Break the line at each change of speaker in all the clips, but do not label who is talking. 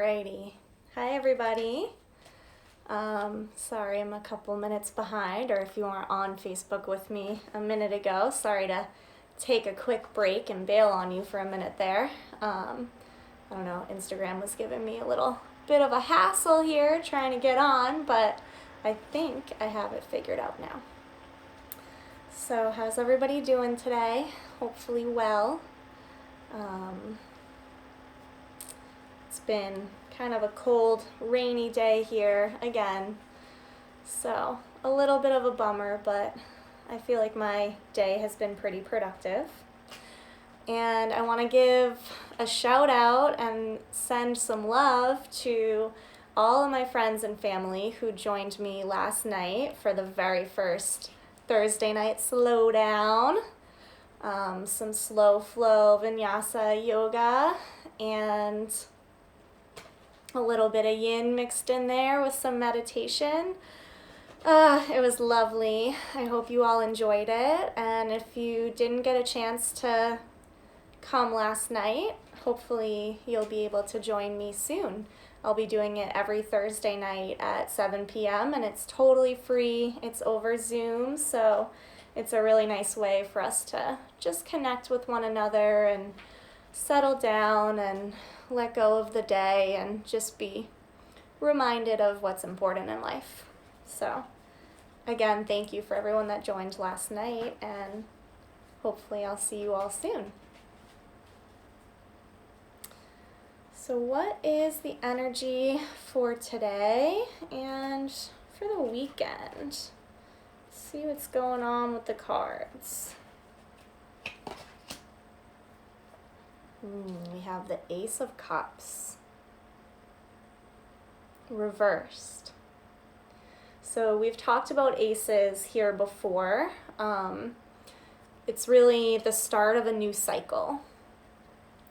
Alrighty. Hi everybody. Sorry I'm a couple minutes behind, or if you weren't on Facebook with me a minute ago, sorry to take a quick break and bail on you for a minute there. I don't know, Instagram was giving me a little bit of a hassle here trying to get on, but I think I have it figured out now. So how's everybody doing today? Hopefully well. It's been kind of a cold, rainy day here again, so a little bit of a bummer, but I feel like my day has been pretty productive. And I want to give a shout out and send some love to all of my friends and family who joined me last night for the very first Thursday night slowdown. Some slow flow vinyasa yoga and a little bit of yin mixed in there with some meditation. It was lovely. I hope you all enjoyed it. And if you didn't get a chance to come last night, hopefully you'll be able to join me soon. I'll be doing it every Thursday night at 7 p.m. and it's totally free. It's over Zoom, so it's a really nice way for us to just connect with one another and settle down and let go of the day and just be reminded of what's important in life. So again, thank you for everyone that joined last night, and hopefully I'll see you all soon. So what is the energy for today and for the weekend? Let's see what's going on with the cards. We have the Ace of Cups reversed. So we've talked about aces here before. It's really the start of a new cycle.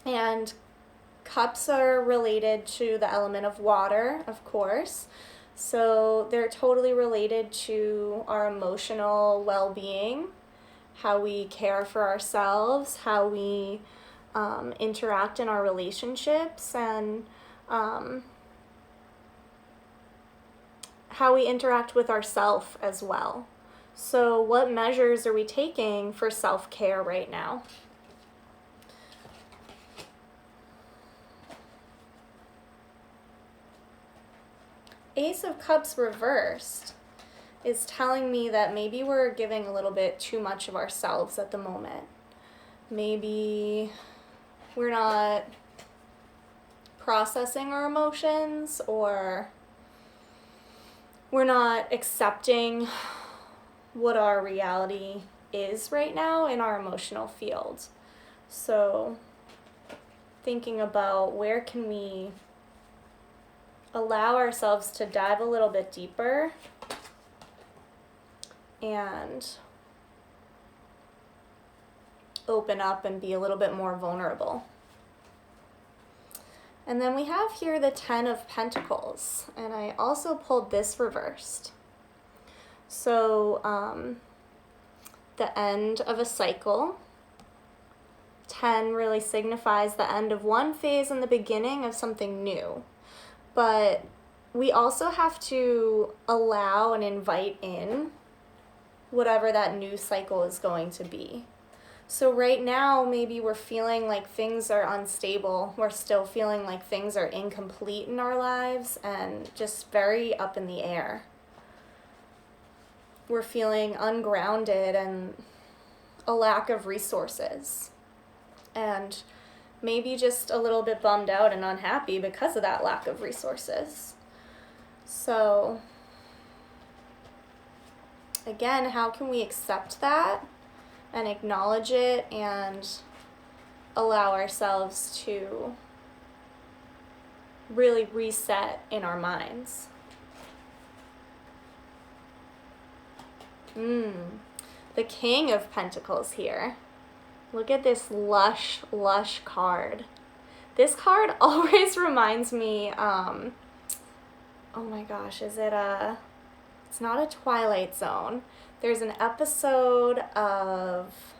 And cups are related to the element of water, of course. So they're totally related to our emotional well-being, how we care for ourselves, how we interact in our relationships, and how we interact with ourselves as well. So what measures are we taking for self-care right now? Ace of Cups reversed is telling me that maybe we're giving a little bit too much of ourselves at the moment. Maybe we're not processing our emotions, or we're not accepting what our reality is right now in our emotional field. So thinking about where can we allow ourselves to dive a little bit deeper and open up and be a little bit more vulnerable. And then we have here the 10 of Pentacles, and I also pulled this reversed. So the end of a cycle. 10 really signifies the end of one phase and the beginning of something new. But we also have to allow and invite in whatever that new cycle is going to be. So right now, maybe we're feeling like things are unstable. We're still feeling like things are incomplete in our lives and just very up in the air. We're feeling ungrounded and a lack of resources. And maybe just a little bit bummed out and unhappy because of that lack of resources. So again, how can we accept that and acknowledge it and allow ourselves to really reset in our minds? The King of Pentacles here. Look at this lush, lush card. This card always reminds me, oh my gosh, it's not a Twilight Zone. There's an episode of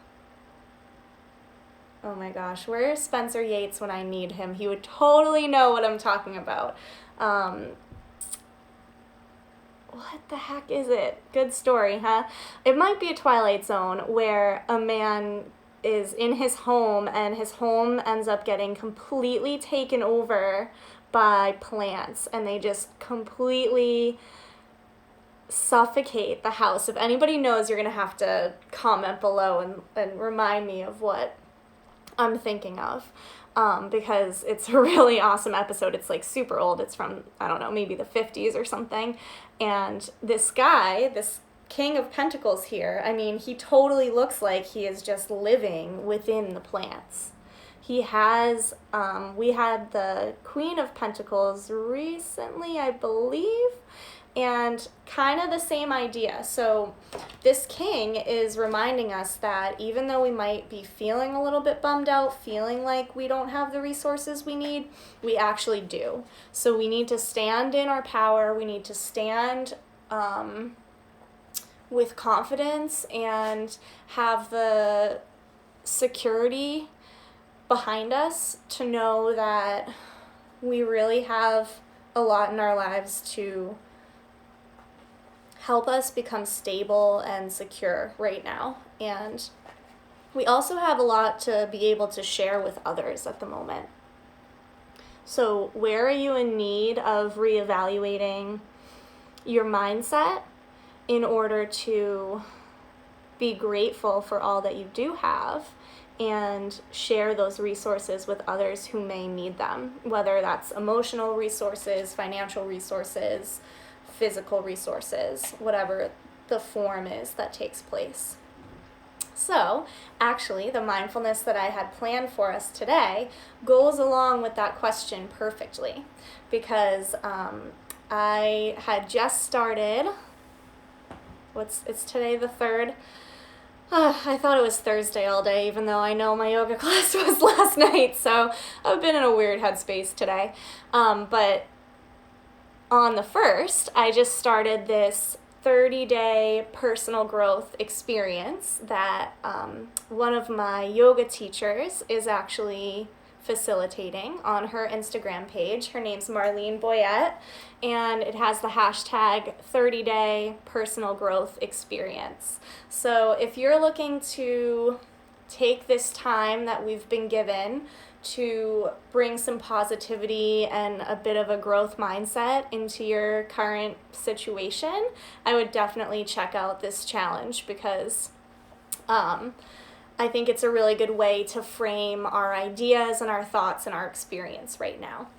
Oh my gosh, where is Spencer Yates when I need him? He would totally know what I'm talking about. What the heck is it? Good story, huh? It might be a Twilight Zone where a man is in his home and his home ends up getting completely taken over by plants and they just completely suffocate the house. If anybody knows, you're going to have to comment below and remind me of what I'm thinking of. Because it's a really awesome episode. It's like super old. It's from, I don't know, maybe the 50s or something. And this guy, this King of Pentacles here, I mean, he totally looks like he is just living within the plants. He has, we had the Queen of Pentacles recently, I believe, and kind of the same idea. So this king is reminding us that even though we might be feeling a little bit bummed out, feeling like we don't have the resources we need, we actually do. So we need to stand in our power. We need to stand with confidence and have the security behind us to know that we really have a lot in our lives to help us become stable and secure right now. And we also have a lot to be able to share with others at the moment. So where are you in need of reevaluating your mindset in order to be grateful for all that you do have and share those resources with others who may need them, whether that's emotional resources, financial resources, physical resources, whatever the form is that takes place. So, actually, the mindfulness that I had planned for us today goes along with that question perfectly, because I had just started, it's today the 3rd? I thought it was Thursday all day, even though I know my yoga class was last night, so I've been in a weird headspace today. But on the 1st, I just started this 30-day personal growth experience that one of my yoga teachers is actually facilitating on her Instagram page. Her name's Marlene Boyette, and it has the hashtag 30-day personal growth experience. So if you're looking to take this time that we've been given to bring some positivity and a bit of a growth mindset into your current situation, I would definitely check out this challenge, because I think it's a really good way to frame our ideas and our thoughts and our experience right now.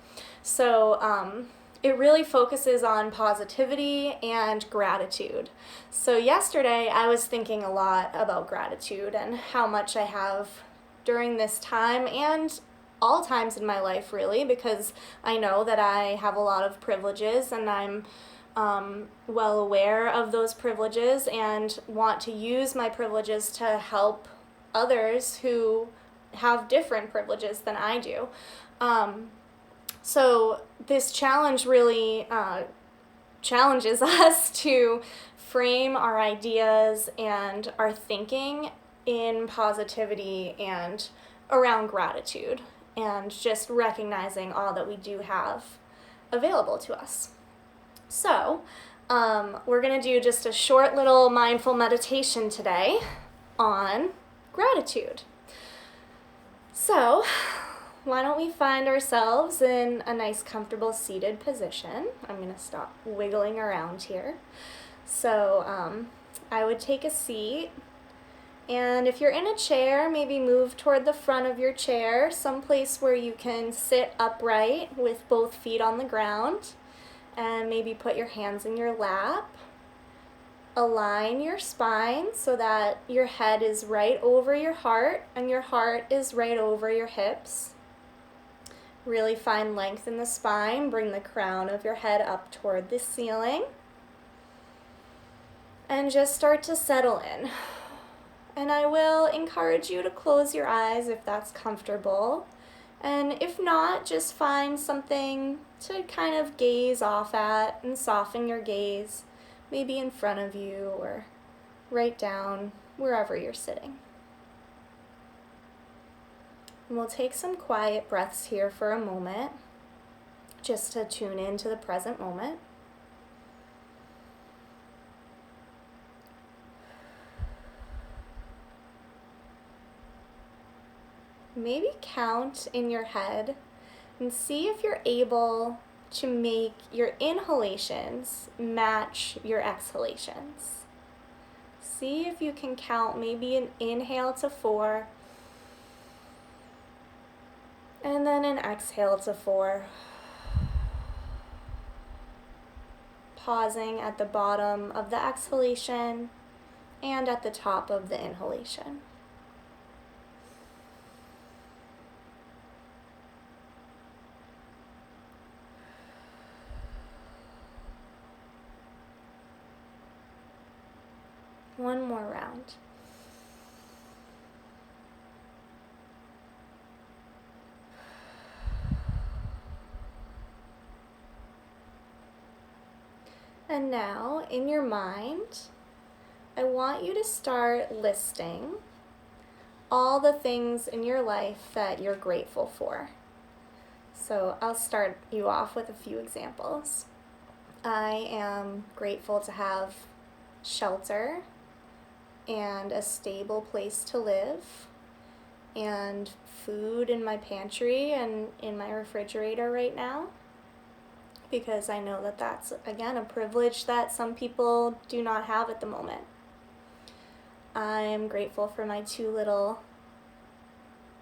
So it really focuses on positivity and gratitude. So yesterday I was thinking a lot about gratitude and how much I have during this time and all times in my life, really, because I know that I have a lot of privileges and I'm well aware of those privileges and want to use my privileges to help others who have different privileges than I do. So this challenge really challenges us to frame our ideas and our thinking in positivity and around gratitude, and just recognizing all that we do have available to us. So we're going to do just a short little mindful meditation today on gratitude. So why don't we find ourselves in a nice comfortable seated position. I'm going to stop wiggling around here. So I would take a seat. And if you're in a chair, maybe move toward the front of your chair, someplace where you can sit upright with both feet on the ground, and maybe put your hands in your lap. Align your spine so that your head is right over your heart and your heart is right over your hips. Really find length in the spine. Bring the crown of your head up toward the ceiling. And just start to settle in. And I will encourage you to close your eyes if that's comfortable. And if not, just find something to kind of gaze off at and soften your gaze, maybe in front of you or right down wherever you're sitting. And we'll take some quiet breaths here for a moment, just to tune into the present moment. Maybe count in your head and see if you're able to make your inhalations match your exhalations. See if you can count maybe an inhale to 4 and then an exhale to 4. Pausing at the bottom of the exhalation and at the top of the inhalation. One more round. And now, in your mind, I want you to start listing all the things in your life that you're grateful for. So I'll start you off with a few examples. I am grateful to have shelter and a stable place to live and food in my pantry and in my refrigerator right now, because I know that that's, again, a privilege that some people do not have at the moment. I'm grateful for my 2 little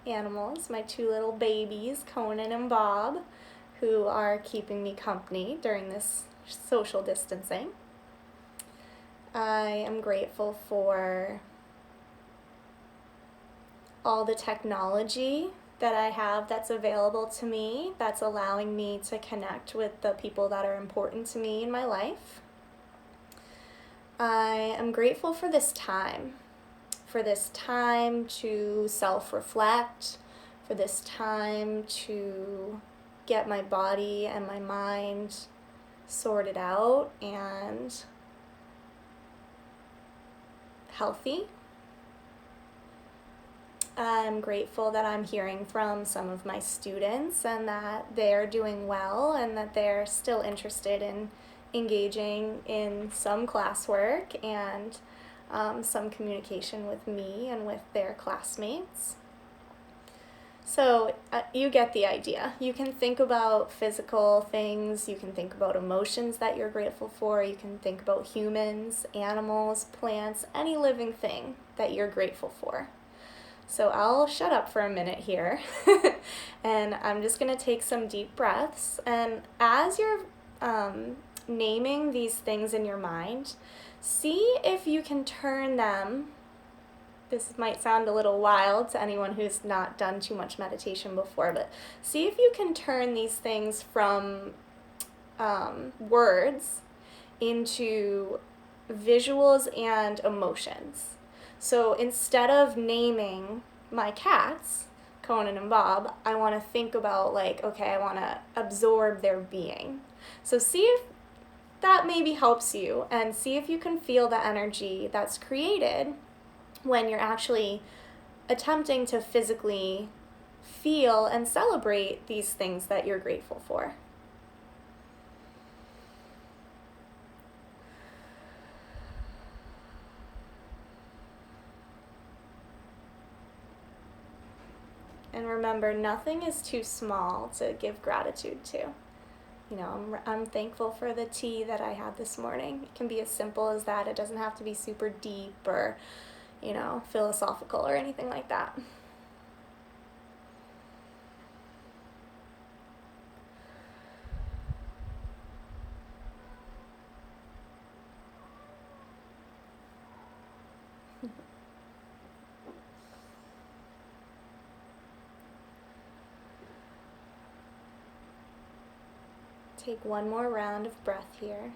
animals, my 2 little babies, Conan and Bob, who are keeping me company during this social distancing. I am grateful for all the technology that I have that's available to me, that's allowing me to connect with the people that are important to me in my life. I am grateful for this time to self-reflect, for this time to get my body and my mind sorted out and healthy. I'm grateful that I'm hearing from some of my students and that they're doing well and that they're still interested in engaging in some classwork and some communication with me and with their classmates. So you get the idea. You can think about physical things, you can think about emotions that you're grateful for, you can think about humans, animals, plants, any living thing that you're grateful for. So I'll shut up for a minute here and I'm just going to take some deep breaths. And as you're naming these things in your mind, see if you can turn them. This might sound a little wild to anyone who's not done too much meditation before, but see if you can turn these things from words into visuals and emotions. So instead of naming my cats, Conan and Bob, I want to think about okay, I want to absorb their being. So see if that maybe helps you and see if you can feel the energy that's created when you're actually attempting to physically feel and celebrate these things that you're grateful for. And remember, nothing is too small to give gratitude to. You know, I'm thankful for the tea that I had this morning. It can be as simple as that. It doesn't have to be super deep or, philosophical or anything like that. Take one more round of breath here.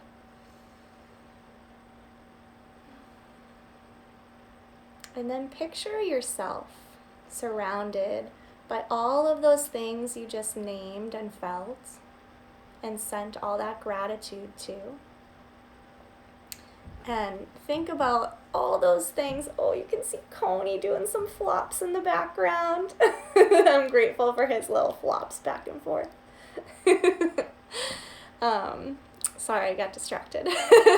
And then picture yourself surrounded by all of those things you just named and felt and sent all that gratitude to. And think about all those things. Oh, you can see Coney doing some flops in the background. I'm grateful for his little flops back and forth. Sorry, I got distracted.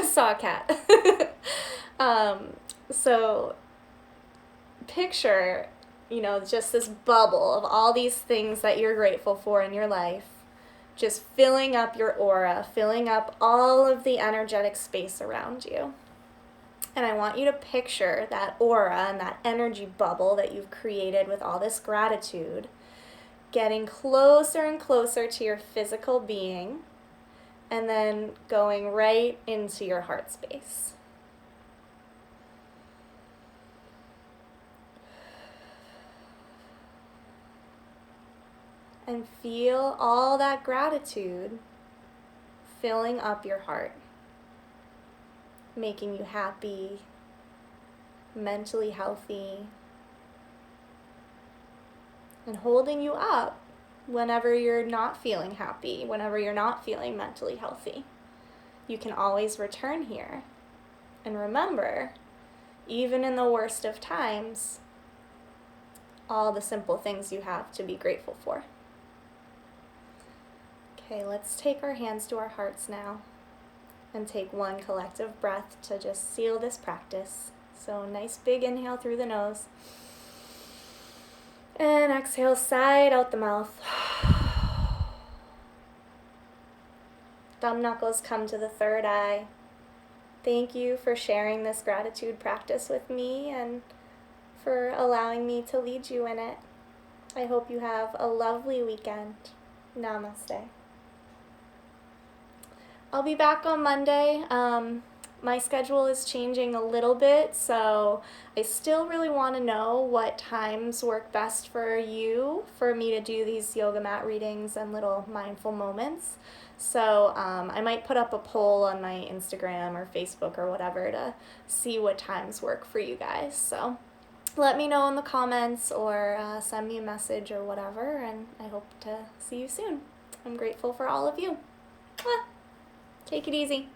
Saw a cat. So picture, just this bubble of all these things that you're grateful for in your life, just filling up your aura, filling up all of the energetic space around you. And I want you to picture that aura and that energy bubble that you've created with all this gratitude getting closer and closer to your physical being, and then going right into your heart space. And feel all that gratitude filling up your heart, making you happy, mentally healthy, and holding you up whenever you're not feeling happy, whenever you're not feeling mentally healthy. You can always return here. And remember, even in the worst of times, all the simple things you have to be grateful for. Okay, let's take our hands to our hearts now and take one collective breath to just seal this practice. So nice big inhale through the nose. And exhale, side out the mouth. Thumb knuckles come to the third eye. Thank you for sharing this gratitude practice with me and for allowing me to lead you in it. I hope you have a lovely weekend. Namaste. I'll be back on Monday. My schedule is changing a little bit, so I still really want to know what times work best for you for me to do these yoga mat readings and little mindful moments. So I might put up a poll on my Instagram or Facebook or whatever to see what times work for you guys. So let me know in the comments or send me a message or whatever, and I hope to see you soon. I'm grateful for all of you. Take it easy.